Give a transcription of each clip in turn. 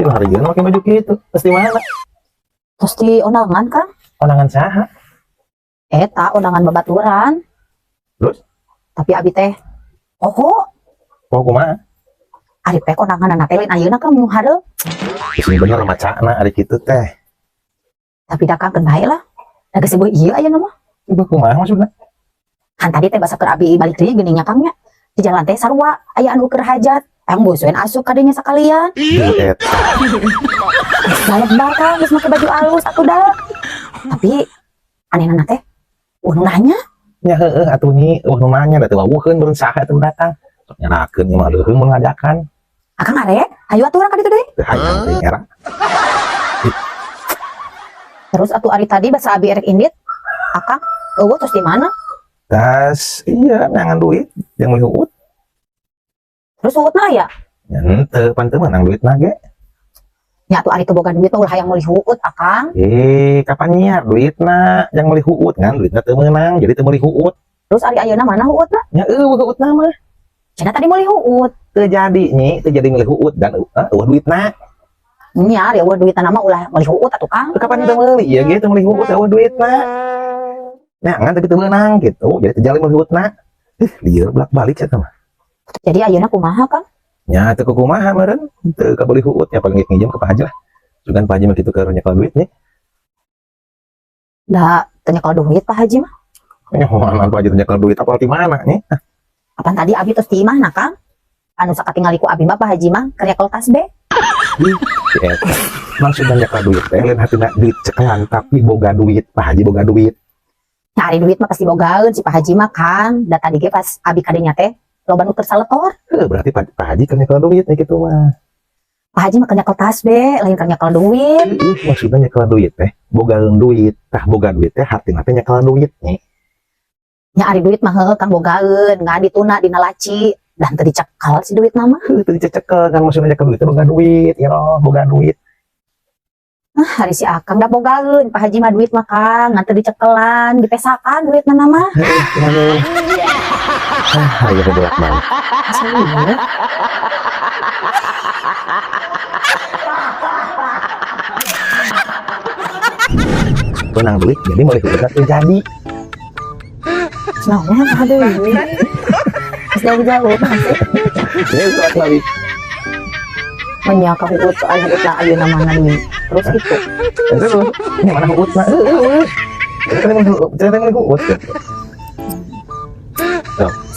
Kira hari gini pakai baju gitu. Pasti mana? Terus di undangan kan? Kondangan saha? Eta undangan babaturan. Terus? Tapi abi teh, oh, Kok kumaha? ari teh kondangan anak lain ayeuna kan minggu hareup. Ini bener macana hari gitu teh. Tapi dakangkeun bae lah. Da geus beuh ieu ayeuna mah. Ibu kumaha maksudnya? Kan tadi teh basa keur abi balik deui geuning nya Kang nya. Di jalan teh sarua aya anu keur hajat. Ang bosoen asup ka dinya sakalian. Duet. Saya benar Kang geus make baju alus atuh da. Tapi anehna teh nu nanya. Ya heeh atuh nyi, nu nanya da teu wawuheun meureun saha teu datang. Sok nyarakeun ieu mah leuheung mun ngajakan. Akang arek, hayu atuh urang ka ditu deui. Teu hayang teh era. Terus atuh ari tadi basa abi erek indit. Akang, eueuh terus di mana? Tas iya nangan duit yang meuli uut. Terus uutna aya. Ya henteu pan teu meunang duitna ge. Nya atuh ari teu boga duit mah ulah hayang meuli uut Akang. Kapan nyiar duitna yang meuli uut ngan duitna teu meunang jadi teu meuli uut. Terus ari ayeuna mana uutna? Ya uutna mah Cenah tadi meuli uut. teu jadi nyi, teu jadi meuli uut dan duitna. Nya ya duitna mah ulah meuli uut atuh Kang. Kapan teu meuli ieu ge teu meuli uut duitna. Nah, ngan tapi teu meunang gitu. Jadi teu jali meuli uutna. Lieur bolak-balik eta mah. Jadi ayeuna kumaha Kang? Nya teu kumaha meureun, teu ka meuli uut ya paling nginjem ka Pak Haji lah. Sugan Pak Haji mah kitu keur nyekel duit nya. Da teu nyekel duit Pak Haji mah. Nya hoan Pak Haji teu nyekel duit apal di mana nya? Apaan tadi abi tos di imahna Kang? Anu sakatingali ku abi mah Pak Haji mah keur nyekel tas be. Eta maksudna nyekel duit teh lain hatina duit cekelan tapi boga duit, Pak Haji boga duit. Nah, ari duit mah pasti bogaeun si Pak Haji mah Kang. Da tadi ge pas abi kadenya teh loba nu keur saletor. Berarti Pak Haji keur nyekel duit nya kitu mah. Pak Haji mah keur nyekel tas be, lain keur nyekel duit. Maksudnya nyekel duit teh bogaeun duit, tah boga duit teh hartina teh nyekel duit nya. Nya ari duit mah heuh Kang bogaeun, ngan dituna dina laci dan teu dicekel si duit nama. Teu dicekel kan maksudnya nyekel duit teh boga duit, ya roh, boga duit. Ah, hari si Akang da bogaeun, Pak Haji mah duit mah Kang, ngan teu dicekelan, dipesakan duitna nama. Ayo bolak-balik. Benang duit jadi mulai udah terjadi. Naonnya aduh. Jauh-jauh masih. Ini surat lagi. Menyaka huut soal hutna ayeuna mana duit. Terus gitu. Terus ini mana huut mah? Cerita mana huut?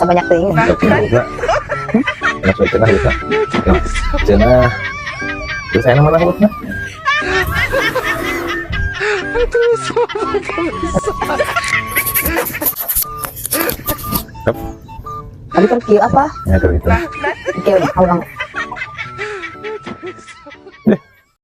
Sebanyak teuing. Langsung cenah huut. Cenah. Terus saya mana huut mah? Tadi kan kieu apa? Ya kerja. Kieu udah ulang.